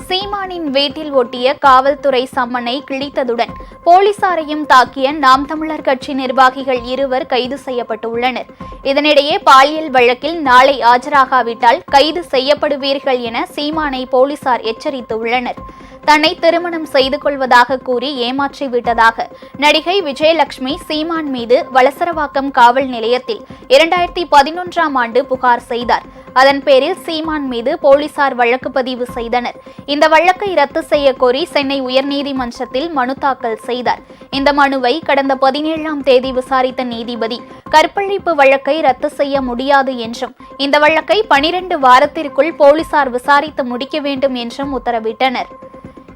சீமானின் வீட்டில் ஒட்டிய காவல்துறை சம்மனை கிழித்ததுடன் போலீசாரையும் தாக்கிய நாம் தமிழர் கட்சி நிர்வாகிகள் இருவர் கைது செய்யப்பட்டுள்ளனர். இதனிடையே பாலியல் வழக்கில் நாளை ஆஜராகாவிட்டால் கைது செய்யப்படுவீர்கள் என சீமானை போலீசார் எச்சரித்துள்ளனர். தன்னை திருமணம் செய்து கொள்வதாக கூறி ஏமாற்றிவிட்டதாக நடிகை விஜயலட்சுமி சீமான் மீது வளசரவாக்கம் காவல் நிலையத்தில் 2011ஆம் ஆண்டு புகார் செய்தார். அதன் பேரில் சீமான் மீது போலீசார் வழக்கு பதிவு செய்தனர். இந்த வழக்கை ரத்து செய்ய கோரி சென்னை உயர்நீதிமன்றத்தில் மனு தாக்கல் செய்தார். இந்த மனுவை கடந்த 17ஆம் தேதி விசாரித்த நீதிபதி கற்பழிப்பு வழக்கை ரத்து செய்ய முடியாது என்றும் இந்த வழக்கை 12 வாரத்திற்குள் போலீசார் விசாரித்து முடிக்க வேண்டும் என்றும் உத்தரவிட்டனர்.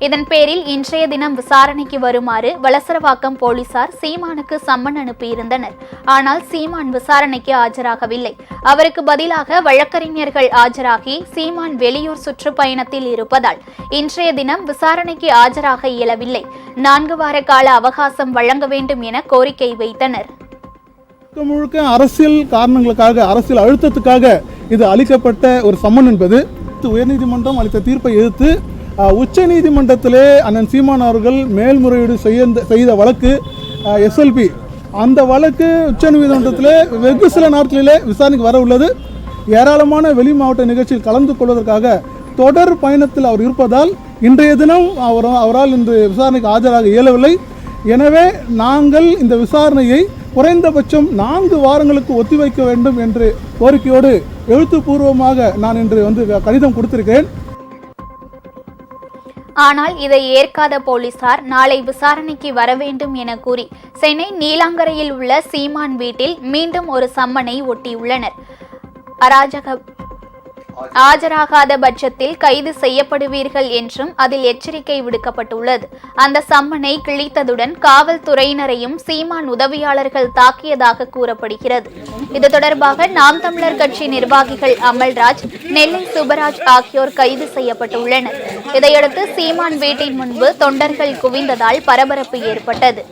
இதன் பேரில் இன்றைய தினம் விசாரணைக்கு வருமாறு வளசரவாக்கம் போலீசார் சீமானுக்கு சம்மன் அனுப்பியிருந்தனர். ஆனால் சீமான் விசாரணைக்கு ஆஜராகவில்லை. அவருக்கு பதிலாக வழக்கறிஞர்கள் ஆஜராகி சீமான் வெளியூர் சுற்றுப்பயணத்தில் இருப்பதால் இன்றைய தினம் விசாரணைக்கு ஆஜராக இயலவில்லை. 4 வார கால அவகாசம் வழங்க வேண்டும் என கோரிக்கை வைத்தனர். முழுக்க அரசியல் காரணங்களுக்காக, அரசியல் அழுத்தத்துக்காக இது அளிக்கப்பட்ட ஒரு சம்மன் என்பது உயர்நீதிமன்றம் அளித்த தீர்ப்பை எதிர்த்து உச்ச நீதிமன்றத்திலே அண்ணன் சீமான் அவர்கள் மேல்முறையீடு செய்த வழக்கு SLP, அந்த வழக்கு உச்ச நீதிமன்றத்திலே வெகு சில நாட்களிலே விசாரணைக்கு வர உள்ளது. ஏராளமான வெளி மாவட்ட நிகழ்ச்சியில் கலந்து கொள்வதற்காக தொடர் பயணத்தில் அவர் இருப்பதால் இன்றைய தினம் அவரால் இன்று விசாரணைக்கு ஆஜராக இயலவில்லை. எனவே நாங்கள் இந்த விசாரணையை குறைந்தபட்சம் 4 வாரங்களுக்கு ஒத்திவைக்க வேண்டும் என்று கோரிக்கையோடு எழுத்துப்பூர்வமாக நான் இன்று கடிதம் கொடுத்திருக்கிறேன். ஆனால் இதை ஏற்காத போலீசார் நாளை விசாரணைக்கு வர வேண்டும் என கூறி சென்னை நீலாங்கரையில் உள்ள சீமான் வீட்டில் மீண்டும் ஒரு சம்மனை ஒட்டியுள்ளனர். ஆஜராகாத பட்சத்தில் கைது செய்யப்படுவீர்கள் என்றும் அதில் எச்சரிக்கை விடுக்கப்பட்டுள்ளது. அந்த சம்மனை கிழித்ததுடன் காவல்துறையினரையும் சீமான் உதவியாளர்கள் தாக்கியதாக கூறப்படுகிறது. இது தொடர்பாக நாம் தமிழர் கட்சி நிர்வாகிகள் அமல்ராஜ், நெல்லை சுப்பராஜ் ஆகியோர் கைது செய்யப்பட்டுள்ளனர். இதையடுத்து சீமான் வீட்டின் முன்பு தொண்டர்கள் குவிந்ததால் பரபரப்பு ஏற்பட்டது.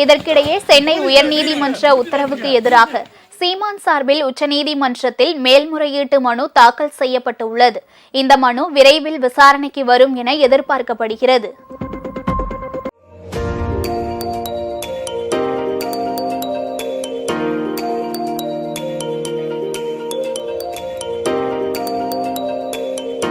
இதற்கிடையே சென்னை உயர்நீதிமன்ற உத்தரவுக்கு எதிராக சீமான் சார்பில் உச்சநீதிமன்றத்தில் மேல்முறையீட்டு மனு தாக்கல் செய்யப்பட்டுள்ளது. இந்த மனு விரைவில் விசாரணைக்கு வரும் என எதிர்பார்க்கப்படுகிறது.